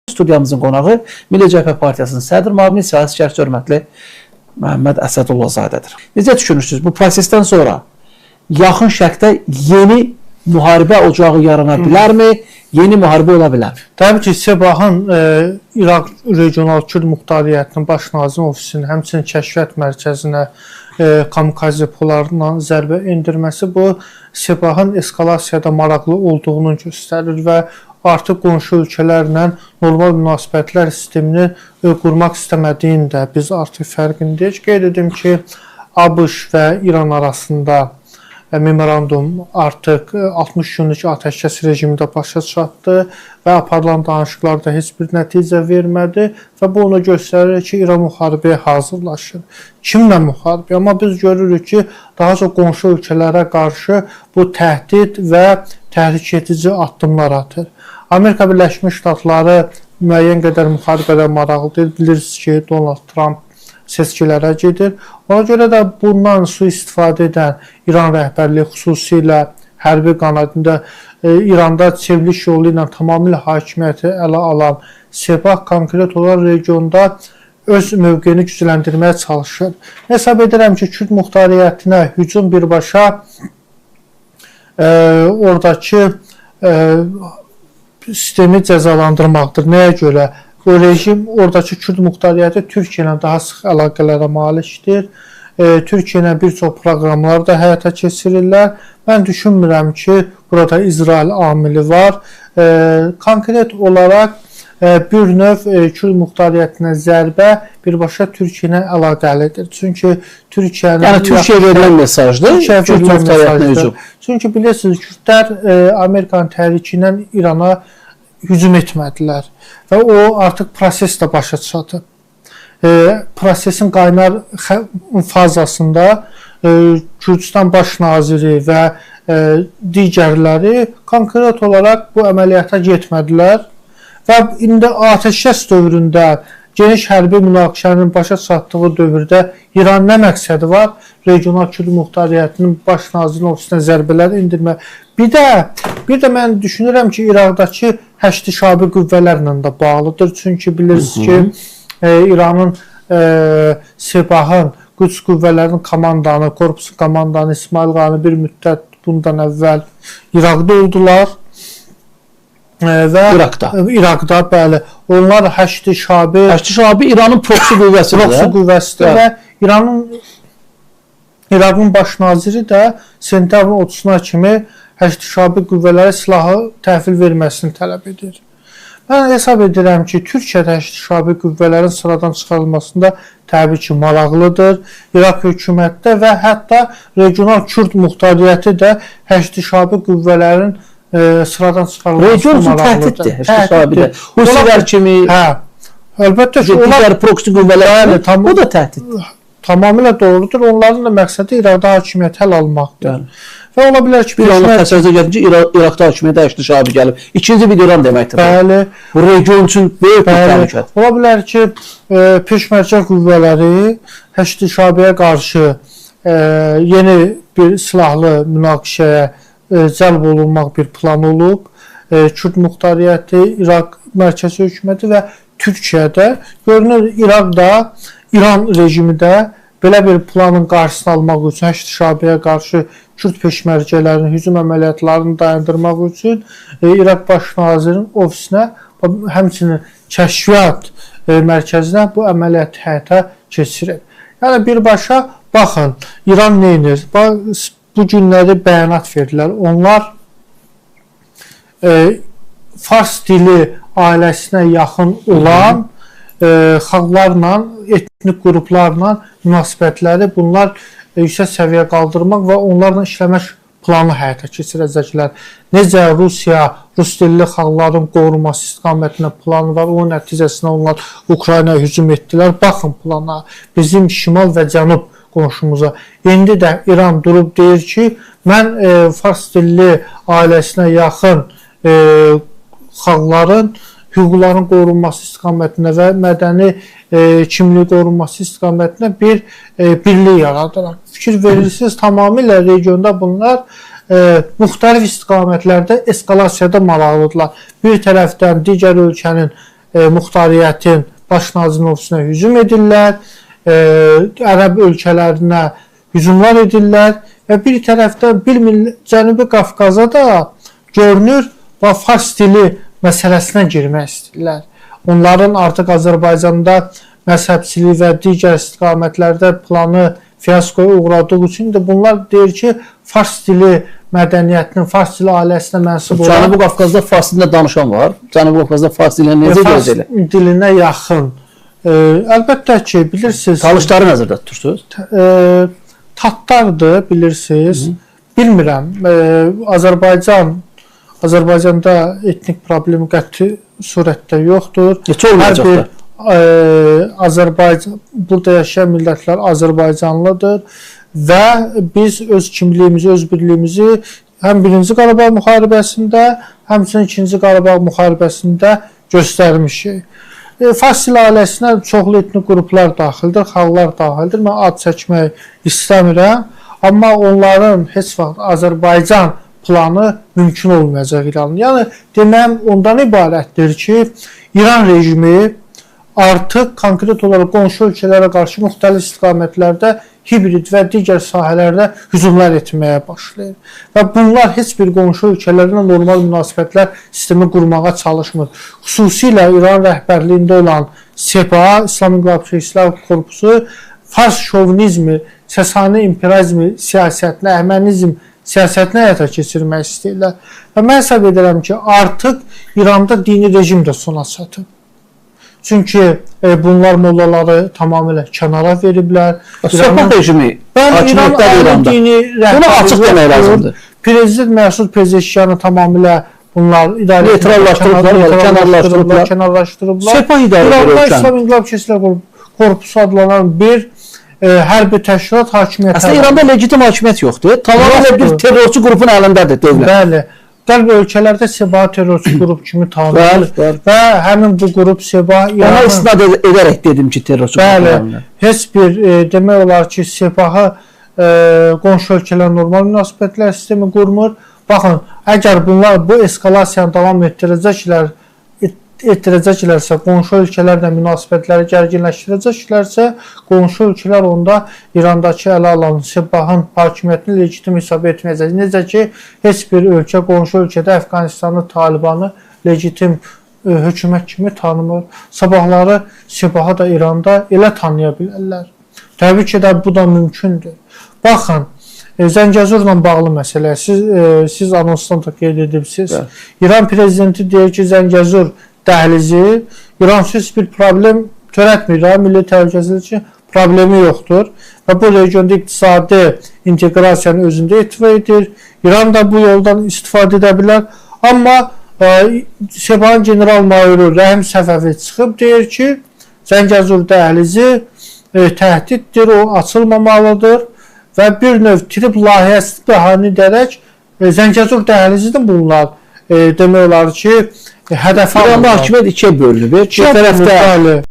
Studiyamızın qonağı Milli Cəbhə Partiyasının sədr müavini siyasi şərhçi hörmətli Məhəmməd Əsədullahzadədir. Necə düşünürsünüz? Bu prosesdən sonra yaxın şərqdə yeni müharibə ocağı yarana bilərmi? Yeni müharibə ola bilər? Təbii ki, Sebahın İraq Regional Kürd Muxtariyyətinin baş nazirinin ofisinin, həmçinin kəşfiyyat mərkəzinə kamikaze pularla zərbə endirməsi bu Sebahın eskalasiyada maraqlı olduğunu göstərir və artıq qonşu ölkələrlə normal münasibətlər sistemini qurmaq istəmədiyini də biz artıq fərqindəyik. Qeyd edim ki, ABŞ və İran arasında memorandum artıq 60 günlük atəşkəs rejimində başa çatdı və aparılan danışıqlarda heç bir nəticə vermədi və bu onu göstərir ki, İran müharibəyə hazırlaşır. Kimlə müharibə? Amma biz görürük ki, daha çox qonşu ölkələrə qarşı bu təhdid və təhrik edici addımlar atır. Amerika Birləşmiş Ştatları müəyyən qədər müharibədə maraqlıdır. Bilirsiniz ki, Donald Trump seçkilərə gedir. Ona görə də bundan sui-istifadə edən İran rəhbərliyi xüsusilə hərbi qanadında İranda çevriliş yolu ilə tamamilə hakimiyyəti ələ alan Sebah konkret olaraq regionda öz mövqeyini gücləndirməyə çalışır. Hesab edirəm ki, Kürd muxtariyyətinə hücum birbaşa oradakı sistemi cəzalandırmaqdır. Nəyə görə? O rejim, oradakı Kürd muxtariyyəti Türkiyə ilə daha sıx əlaqələrə malikdir. Türkiyə ilə bir çox proqramlar da həyata keçirirlər. Mən düşünmürəm ki, burada İsrail amili var. Konkret olaraq bir növ Kürd muxtariyyətinə zərbə birbaşa Türkiyə ilə əlaqəlidir. Çünki Türkiyənin... Yəni, Türkiyə verilən mesajdır, Kürd muxtariyyətinə hücum. Çünki bilirsiniz, Kürdlər Amerikanın təhriki ilə İrana hücum etmədilər və o artıq proses də başa çatıb. Prosesin qaynar fazasında Kürdistan baş naziri və digərləri konkret olaraq bu əməliyyata getmədilər və indi atəşkəs dövründə geniş hərbi münaqişənin başa çatdığı dövrdə İran nə məqsədi var? Regional Kürd muxtariyyətinin baş nazirinin ofisinə zərbələr endirmək. Bir də mən düşünürəm ki, İraqdakı həşdi şabi qüvvələrlə də bağlıdır. Çünki bilirsiniz ki, İranın Sebahın Qüds qüvvələrinin komandanı, korpusu komandanı İsmail Qani bir müddət bundan əvvəl İraqda oldular. Və İraqda, bəli. Onlar həşdi şabi İranın proksi qüvvəsidir və İraqın baş naziri də sentyabrın 30-na kimi həşdi şabi qüvvələrə silahı təhvil verməsini tələb edir. Mən hesab edirəm ki, Türkiyədə həşdi şabi qüvvələrin sıradan çıxarılmasında təbii ki, maraqlıdır. İraq hökumətdə və hətta regional Kürd muxtariyyəti də həşdi şabi qüvvələrin sıradan çıxarılması region üçün təhdiddir. Həşdi şabi də. Husilər kimi, əlbəttə ki, digər proksi qüvvələr, o da təhdiddir. Tamamilə doğrudur. Onların da məqsədi İraqda hakimiyyət əl almaqdır. Və ola bilər ki, bir anlıq təsəvvürə gəlinci İraqda hakimiyyətə həşdi şabi gəlib. İkinci bir İran deməkdir. Bəli. Bu region üçün böyük bir təhlükədir. Ola bilər ki, peşmərcə qüvvələri həşdi şabiyə qarşı yeni bir silahlı münaqişəyə cəlb olunmaq bir plan olub. Kürd muxtariyyəti, İraq mərkəzi hökuməti və Türkiyədə görünür İraqda, İran rejimi də belə bir planın qarşısını almaq üçün, həşdi şabiyə qarşı Kürd peşmərcələrinin hücum əməliyyatlarını dayandırmaq üçün İraq baş nazirinin ofisinə, həmçinin kəşfiyyat mərkəzinə bu əməliyyatı həyata keçirib. Yəni birbaşa baxın, İran nə edir? Bu günləri bəyanat verdilər. Onlar fars dili ailəsinə yaxın olan xalqlarla, etnik qruplarla münasibətləri bunlar yüksək səviyyə qaldırmaq və onlarla işləmək planı həyata keçirəcəklər. Necə Rusiya, rus dilli xalqların qorunması istiqamətində planı var, onun nəticəsində onlar Ukraynaya hücum etdilər. Baxın plana, bizim şimal və cənub qonşumuza. İndi də İran durub deyir ki, mən fars dilli ailəsinə yaxın xalqların hüquqların qorunması istiqamətində və mədəni kimliyi qorunması istiqamətində bir birlik yaradıram. Fikir verirsiniz, tamamilə regionda bunlar müxtəlif istiqamətlərdə eskalasiyada maraqlıdırlar. Bir tərəfdən digər ölkənin muxtariyyətin baş nazirinin ofisinə hücum edirlər, ərəb ölkələrinə hücumlar edirlər və bir tərəfdən Cənubi Qafqaza da görünür və fars dili məsələsinə girmək istəyirlər. Onların artıq Azərbaycanda məzhəbçilik və digər istiqamətlərdə planı fiyaskoya uğradığı üçün də bunlar deyir ki, fars dili mədəniyyətinin, fars dili ailəsinə mənsub olan... Cənubi Qafqazda fars dilində danışan var. Cənubi Qafqazda fars dilinə necə görəcəklər? Fars dilinə yaxın. Əlbəttə ki, bilirsiniz... Talışları nəzərdə tutursunuz? Tatlardır, bilirsiniz. Bilmirəm, Azərbaycanda etnik problemi qəti surətdə yoxdur. Heç olmayacaq da. Burada yaşayan millətlər Azərbaycanlıdır və biz öz kimliyimizi, öz birliyimizi həm 1-ci Qarabağ müharibəsində, həmçinin 2-ci Qarabağ müharibəsində göstərmişik. Fars dili ailəsinə çoxlu etnik qruplar daxildir, xalqlar daxildir. Mən ad çəkmək istəmirəm, amma onların heç vaxt Azərbaycan planı mümkün olmayacaq İranın. Yəni, deməyim ondan ibarətdir ki, İran rejimi artıq konkret olaraq qonşu ölkələrə qarşı müxtəlif istiqamətlərdə hibrid və digər sahələrdə hücumlar etməyə başlayır. Və bunlar heç bir qonşu ölkələrlə normal münasibətlər sistemi qurmağa çalışmır. Xüsusilə İran rəhbərliyində olan SEPA, İslam İnqilabçı İslam Korpusu, fars şovinizmi, Sasani imperializmi siyasətinə, əhmənizm siyasətinə həyata keçirmək istəyirlər. Və mən hesab edirəm ki, artıq İranda dini rejim də sona çatıb. Çünki bunlar mollaları tamamilə kənara veriblər. SEPA rejimi hakimiyyətdə İranda. Buna açıq demək lazımdır. Prezident Məsud Pezeşkiyanı tamamilə bunlar idarə kənarlaşdırıblar. SEPA idarə edir ölkəni. İslam İnqilabçı İslam Korpusu adlanan bir hərbi təşkilat hakimiyyəti. Əslində İranda legitim hakimiyyət yoxdur. Tamamilə bir terrorçu qrupun əlindədir dövlət. Bəli. Qərb ölkələrdə SEPA terrorçu qrup kimi tanınır və həmin bu qrup SEPA ona istinad edərək dedim ki, terrorçu qrup. Heç bir demək olar ki, SEPA-hı qonşu ölkələr normal münasibətlər sistemi qurmur. Baxın, əgər bunlar bu eskalasiyanı davam etdirəcəklərsə, qonşu ölkələrlə münasibətləri gərginləşdirəcəklərsə, qonşu ölkələr onda İrandakı ələ alan SEPA-hın hakimiyyətini legitim hesab etməyəcək. Necə ki, heç bir ölkə qonşu ölkədə Əfqanistanı, Talibanı legitim hökumət kimi tanımır. Sabahları SEPA-hı da İranda elə tanıya bilərlər. Təbii ki, də bu da mümkündür. Baxın, Zəngəzurla bağlı məsələ, siz anonsdan da qeyd edibsiniz. İran prezidenti deyir ki, Zəngəzur dəhlizi İransız bir problem törətmir, milli təhlükəsizlik üçün problemi yoxdur və bu regionda iqtisadi inteqrasiyanı özündə etibar edir. İran da bu yoldan istifadə edə bilər. Amma SEPA-nın general mayoru Rəhim Səfəvi çıxıb deyir ki, Zəngəzur dəhlizi təhdiddir, o açılmamalıdır və bir növ trip layihəsi bəhanə edərək Zəngəzur dəhlizidir bunlar. Demək olar ki, hədəfə İranda hakimiyyət ikiyə bölünür. Bir tərəfdə